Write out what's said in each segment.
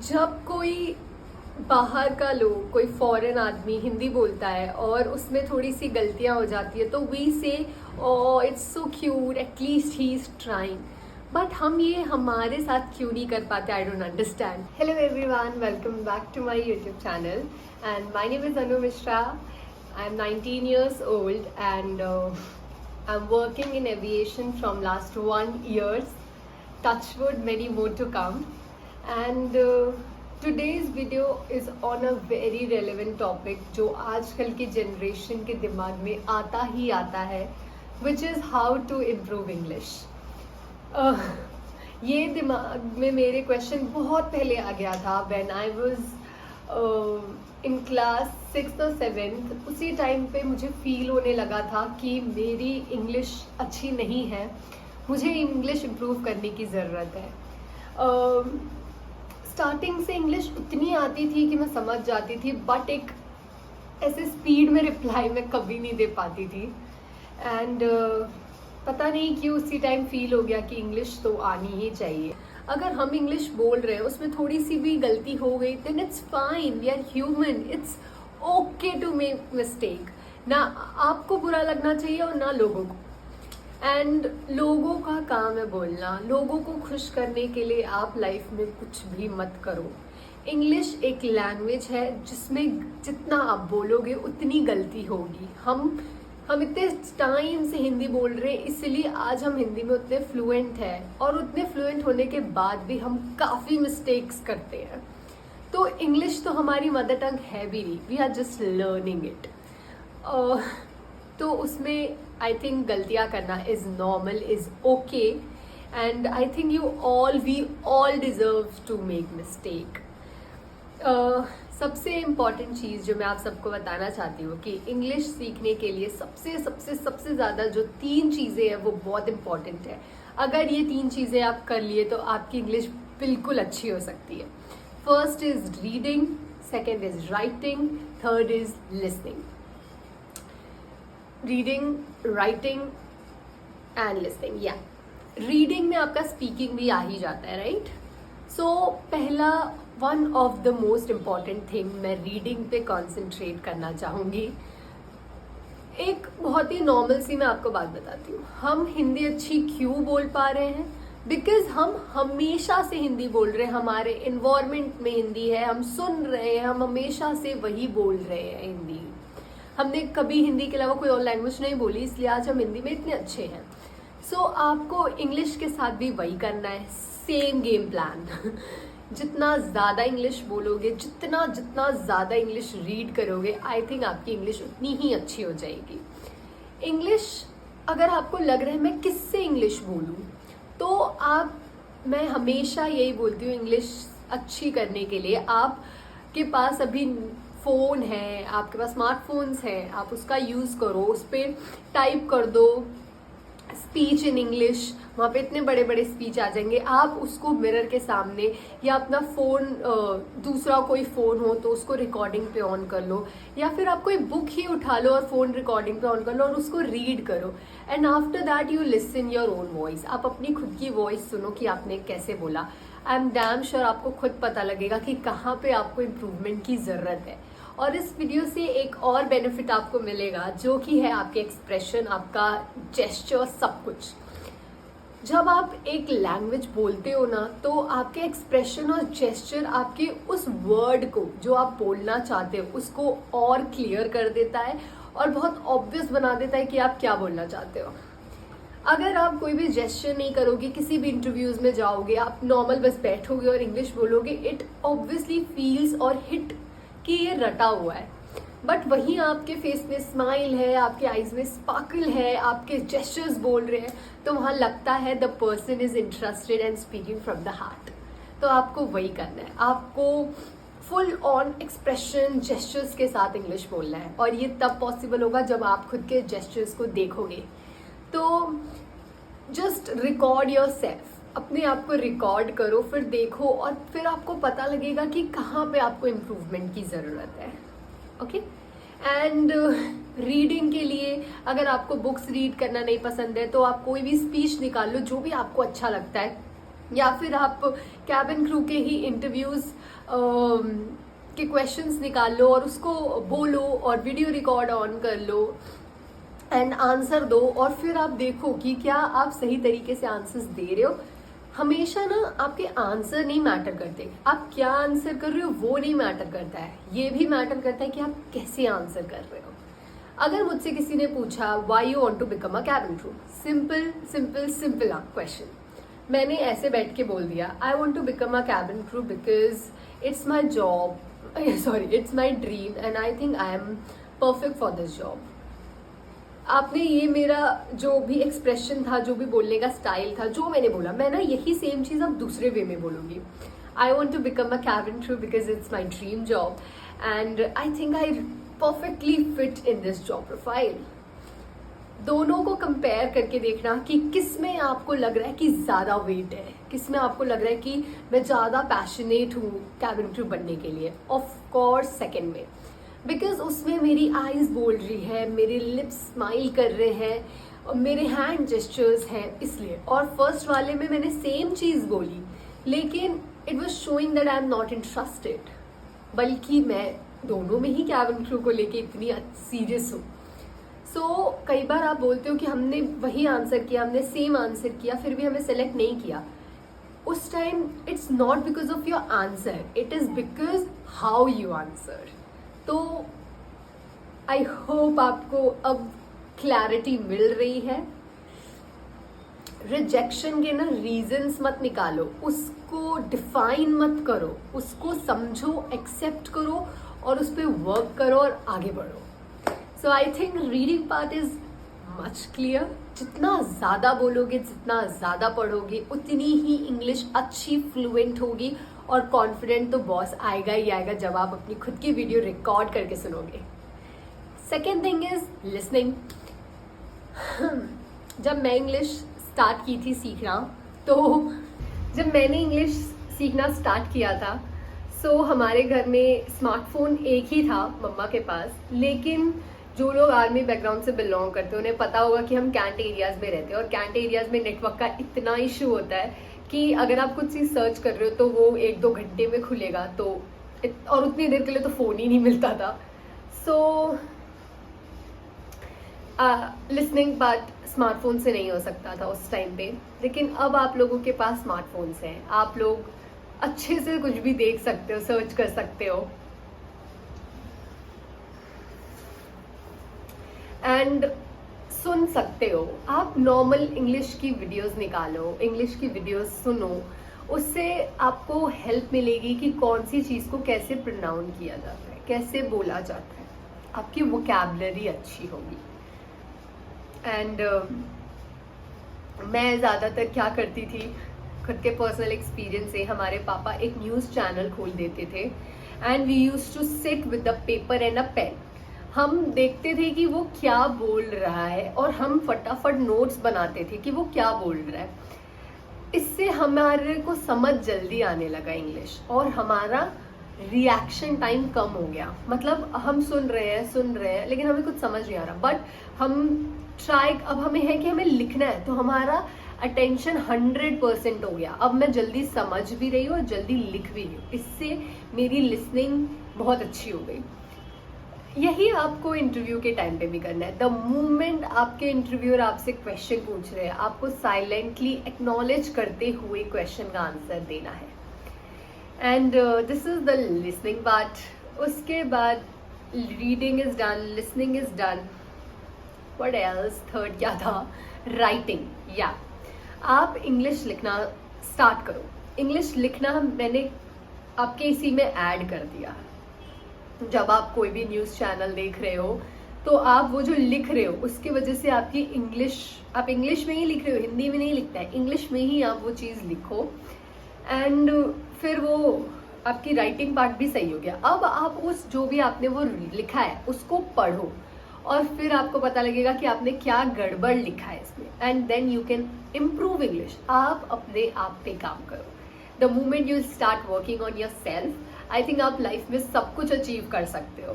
जब कोई बाहर का लोग, कोई फॉरेन आदमी हिंदी बोलता है और उसमें थोड़ी सी गलतियां हो जाती है तो we say oh it's so cute, at least he is trying. But हम ये हमारे साथ क्यों नहीं कर पाते? I don't understand. Hello everyone, welcome back to my YouTube channel and my name is Anu Mishra. I am 19 years old and I'm working in aviation from last 1 year. Touch wood, many more to come. And today's video is on a very relevant topic जो आजकल की generation के दिमाग में आता ही आता है, which is how to improve English. ये दिमाग में मेरे क्वेश्चन बहुत पहले आ गया था when I was in class 6th और 7th. उसी टाइम पे मुझे फील होने लगा था कि मेरी इंग्लिश अच्छी नहीं है, मुझे इंग्लिश इम्प्रूव करने की ज़रूरत है. स्टार्टिंग से इंग्लिश उतनी आती थी कि मैं समझ जाती थी, बट एक ऐसे स्पीड में रिप्लाई मैं कभी नहीं दे पाती थी. एंड पता नहीं क्यों उसी टाइम फील हो गया कि इंग्लिश तो आनी ही चाहिए. अगर हम इंग्लिश बोल रहे हैं, उसमें थोड़ी सी भी गलती हो गई then it's fine, we are human, it's okay to make mistake. ना आपको बुरा लगना चाहिए और ना लोगों को. एंड लोगों का काम है बोलना. लोगों को खुश करने के लिए आप लाइफ में कुछ भी मत करो. इंग्लिश एक लैंग्वेज है जिसमें जितना आप बोलोगे उतनी गलती होगी. हम इतने टाइम से हिंदी बोल रहे हैं, इसलिए आज हम हिंदी में उतने फ्लुएंट हैं, और उतने फ्लुएंट होने के बाद भी हम काफ़ी मिस्टेक्स करते हैं. तो इंग्लिश तो हमारी मदर टंग है भी नहीं, we are just learning it. तो उसमें आई थिंक गलतियाँ करना is normal, is okay. And I think we all deserve to make mistake. सबसे इम्पॉर्टेंट चीज़ जो मैं आप सबको बताना चाहती हूँ कि इंग्लिश सीखने के लिए सबसे सबसे सबसे ज़्यादा जो 3 चीज़ें हैं वो बहुत इम्पॉर्टेंट है. अगर ये 3 चीज़ें आप कर लिए तो आपकी इंग्लिश बिल्कुल अच्छी हो सकती है. First is reading, second is writing, third is listening. Reading, writing and listening. या रीडिंग में आपका स्पीकिंग भी आ ही जाता है, राइट? सो पहला one of the most important thing, मैं रीडिंग पे कॉन्सेंट्रेट करना चाहूँगी. एक बहुत ही नॉर्मल सी मैं आपको बात बताती हूँ. हम हिंदी अच्छी क्यों बोल पा रहे हैं? बिकॉज हम हमेशा से हिंदी बोल रहे हैं, हमारे इन्वायरमेंट में हिंदी है, हम सुन रहे हैं, हम हमेशा से वही बोल रहे हैं हिंदी. हमने कभी हिंदी के अलावा कोई और लैंग्वेज नहीं बोली, इसलिए आज हम हिंदी में इतने अच्छे हैं. सो आपको इंग्लिश के साथ भी वही करना है, सेम गेम प्लान. जितना ज़्यादा इंग्लिश बोलोगे, जितना ज़्यादा इंग्लिश रीड करोगे, आई थिंक आपकी इंग्लिश उतनी ही अच्छी हो जाएगी. इंग्लिश अगर आपको लग रहा है मैं किससे इंग्लिश बोलूँ, तो मैं हमेशा यही बोलती हूँ, इंग्लिश अच्छी करने के लिए आपके पास अभी फ़ोन है, आपके पास स्मार्टफोन्स हैं, आप उसका यूज़ करो. उस पर टाइप कर दो स्पीच इन इंग्लिश, वहाँ पे इतने बड़े बड़े स्पीच आ जाएंगे. आप उसको मिरर के सामने या अपना फ़ोन, दूसरा कोई फ़ोन हो तो उसको रिकॉर्डिंग पे ऑन कर लो, या फिर आप कोई बुक ही उठा लो और फ़ोन रिकॉर्डिंग पे ऑन कर लो और उसको रीड करो. And after that you listen your own voice. आप अपनी खुद की वॉइस सुनो कि आपने कैसे बोला. आई एम डैम श्योर आपको खुद पता लगेगा कि कहाँ पे आपको इम्प्रूवमेंट की ज़रूरत है. और इस वीडियो से एक और बेनिफिट आपको मिलेगा, जो कि है आपके एक्सप्रेशन, आपका जेस्चर, सब कुछ. जब आप एक लैंग्वेज बोलते हो ना, तो आपके एक्सप्रेशन और जेस्चर आपके उस वर्ड को जो आप बोलना चाहते हो उसको और क्लियर कर देता है और बहुत ऑब्वियस बना देता है कि आप क्या बोलना चाहते हो. अगर आप कोई भी जेस्चर नहीं करोगे, किसी भी इंटरव्यूज में जाओगे, आप नॉर्मल बस बैठोगे और इंग्लिश बोलोगे, इट ऑब्वियसली फील्स और हिट कि ये रटा हुआ है. बट वहीं आपके फेस में स्माइल है, आपके आईज में स्पार्कल है, आपके जेस्चर्स बोल रहे हैं, तो वहाँ लगता है the person is interested and speaking from the heart. तो आपको वही करना है, आपको फुल ऑन एक्सप्रेशन जेस्चर्स के साथ इंग्लिश बोलना है. और ये तब पॉसिबल होगा जब आप खुद के जेस्चर्स को देखोगे. तो जस्ट रिकॉर्ड योर सेल्फ, अपने आप को रिकॉर्ड करो, फिर देखो और फिर आपको पता लगेगा कि कहाँ पे आपको इम्प्रूवमेंट की ज़रूरत है. ओके. एंड रीडिंग के लिए अगर आपको बुक्स रीड करना नहीं पसंद है तो आप कोई भी स्पीच निकाल लो, जो भी आपको अच्छा लगता है, या फिर आप कैबिन क्रू के ही इंटरव्यूज के क्वेश्चंस निकाल लो और उसको बोलो और वीडियो रिकॉर्ड ऑन कर लो एंड आंसर दो, और फिर आप देखो कि क्या आप सही तरीके से आंसर्स दे रहे हो। हमेशा ना आपके आंसर नहीं मैटर करते, आप क्या आंसर कर रहे हो वो नहीं मैटर करता है, ये भी मैटर करता है कि आप कैसे आंसर कर रहे हो। अगर मुझसे किसी ने पूछा why you want to become a cabin crew, simple simple simple question, मैंने ऐसे बैठ के बोल दिया I want to become a cabin crew because it's my job, sorry it's my dream and I think I am perfect for this job. आपने ये मेरा जो भी एक्सप्रेशन था, जो भी बोलने का स्टाइल था, जो मैंने बोला, मैं ना यही सेम चीज़ अब दूसरे वे में बोलूँगी। I want to become a cabin crew because it's my dream job and I think I perfectly fit in this job profile. दोनों को कंपेयर करके देखना कि किस में आपको लग रहा है कि ज़्यादा वेट है, किस में आपको लग रहा है कि मैं ज़्यादा पैशनेट हूँ कैबिन क्रू बनने के लिए। ऑफ कोर्स सेकेंड में, बिकॉज उसमें मेरी आईज बोल रही है, मेरे लिप्स स्माइल कर रहे हैं और मेरे हैंड जेस्चर्स हैं इसलिए। और फर्स्ट वाले में मैंने सेम चीज़ बोली लेकिन it was showing that I am not interested, बल्कि मैं दोनों में ही कैबिन क्रू को लेके इतनी सीरियस हूँ। सो कई बार आप बोलते हो कि हमने वही आंसर किया, हमने सेम आंसर किया, फिर भी हमें सेलेक्ट नहीं किया। उस time it's not because of your answer, it is because how you answer. तो आई होप आपको अब क्लैरिटी मिल रही है। रिजेक्शन के ना रीजंस मत निकालो, उसको डिफाइन मत करो, उसको समझो, एक्सेप्ट करो और उस पर वर्क करो और आगे बढ़ो। So I think reading part is much clear. जितना ज़्यादा बोलोगे, जितना ज़्यादा पढ़ोगे, उतनी ही इंग्लिश अच्छी फ्लुएंट होगी और कॉन्फिडेंट तो बॉस आएगा ही आएगा जब आप अपनी खुद की वीडियो रिकॉर्ड करके सुनोगे। Second thing is listening. जब मैं इंग्लिश स्टार्ट की थी सीखना, तो जब मैंने इंग्लिश सीखना स्टार्ट किया था सो हमारे घर में स्मार्टफोन एक ही था मम्मा के पास, लेकिन जो लोग आर्मी बैकग्राउंड से बिलोंग करते हैं उन्हें पता होगा कि हम कैंट एरियाज में रहते हैं और कैंट एरियाज में नेटवर्क का इतना इशू होता है कि अगर आप कुछ चीज़ सर्च कर रहे हो तो वो 1-2 घंटे में खुलेगा, तो और उतनी देर के लिए तो फ़ोन ही नहीं मिलता था। सो लिसनिंग पार्ट स्मार्टफोन से नहीं हो सकता था उस टाइम पे, लेकिन अब आप लोगों के पास स्मार्टफोन्स हैं, आप लोग अच्छे से कुछ भी देख सकते हो, सर्च कर सकते हो एंड सुन सकते हो। आप नॉर्मल इंग्लिश की वीडियोस निकालो, इंग्लिश की वीडियोस सुनो, उससे आपको हेल्प मिलेगी कि कौन सी चीज़ को कैसे प्रोनाउंस किया जाता है, कैसे बोला जाता है, आपकी वोकैबुलरी अच्छी होगी। एंड मैं ज़्यादातर क्या करती थी, खुद के पर्सनल एक्सपीरियंस से, हमारे पापा एक न्यूज़ चैनल खोल देते थे and we used to sit with the paper and a pen. हम देखते थे कि वो क्या बोल रहा है और हम फटाफट नोट्स बनाते थे कि वो क्या बोल रहा है। इससे हमारे को समझ जल्दी आने लगा इंग्लिश और हमारा रिएक्शन टाइम कम हो गया। मतलब हम सुन रहे हैं लेकिन हमें कुछ समझ नहीं आ रहा, बट हम ट्राई, अब हमें है कि हमें लिखना है तो हमारा अटेंशन 100% हो गया। अब मैं जल्दी समझ भी रही हूँ और जल्दी लिख भी रही हूँ, इससे मेरी लिसनिंग बहुत अच्छी हो गई। यही आपको इंटरव्यू के टाइम पे भी करना है। द मोमेंट आपके इंटरव्यूअर आपसे क्वेश्चन पूछ रहे हैं, आपको साइलेंटली एक्नॉलेज करते हुए क्वेश्चन का आंसर देना है। And this is the listening part. उसके बाद reading is done, listening is done, what else, third क्या था, राइटिंग। या आप इंग्लिश लिखना स्टार्ट करो। इंग्लिश लिखना मैंने आपके इसी में ऐड कर दिया। जब आप कोई भी न्यूज़ चैनल देख रहे हो तो आप वो जो लिख रहे हो उसकी वजह से आपकी इंग्लिश, आप इंग्लिश में ही लिख रहे हो, हिंदी में नहीं लिखना है, इंग्लिश में ही आप वो चीज़ लिखो एंड फिर वो आपकी राइटिंग पार्ट भी सही हो गया। अब आप उस जो भी आपने वो लिखा है उसको पढ़ो और फिर आपको पता लगेगा कि आपने क्या गड़बड़ लिखा है इसमें, and then you can improve English. आप अपने आप पे काम करो। The moment you start working on yourself, I think आप लाइफ में सब कुछ अचीव कर सकते हो।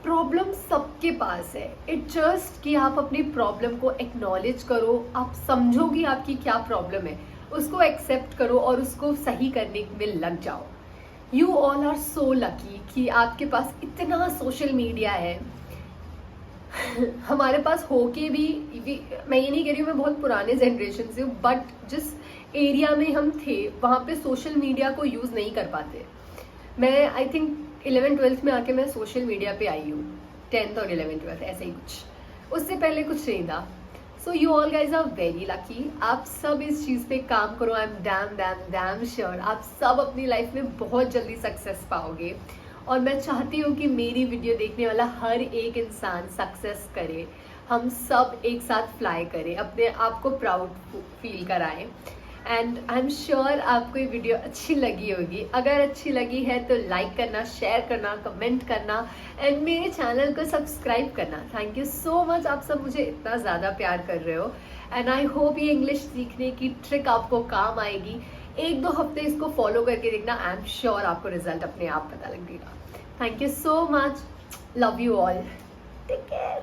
प्रॉब्लम सबके पास है, इट जस्ट कि आप अपनी प्रॉब्लम को एक्नॉलेज करो, आप समझो कि आपकी क्या प्रॉब्लम है, उसको एक्सेप्ट करो और उसको सही करने में लग जाओ। You all are so lucky कि आपके पास इतना सोशल मीडिया है। हमारे पास होके भी मैं ये नहीं कह रही हूँ मैं बहुत पुराने जनरेशन से हूँ, बट जिस एरिया में हम थे वहाँ पे सोशल मीडिया को यूज़ नहीं कर पाते। मैं आई थिंक 11th-12th में आके मैं सोशल मीडिया पे आई हूँ, 10th और 11th-12th ऐसे ही कुछ, उससे पहले कुछ नहीं था। So you all guys are very lucky. आप सब इस चीज़ पे काम करो, आई एम डैम श्योर आप सब अपनी लाइफ में बहुत जल्दी सक्सेस पाओगे। और मैं चाहती हूँ कि मेरी वीडियो देखने वाला हर एक इंसान सक्सेस करे, हम सब एक साथ फ्लाई करें, अपने आप को प्राउड फील कराएं। एंड आई एम श्योर आपको ये वीडियो अच्छी लगी होगी। अगर अच्छी लगी है तो लाइक करना, शेयर करना, कमेंट करना एंड मेरे चैनल को सब्सक्राइब करना। थैंक यू सो मच, आप सब मुझे इतना ज़्यादा प्यार कर रहे हो एंड आई होप ये इंग्लिश सीखने की ट्रिक आपको काम आएगी। 1-2 हफ्ते इसको फॉलो करके देखना, आई एम श्योर आपको रिजल्ट अपने आप पता लगेगा। Thank you so much, love you all, take care.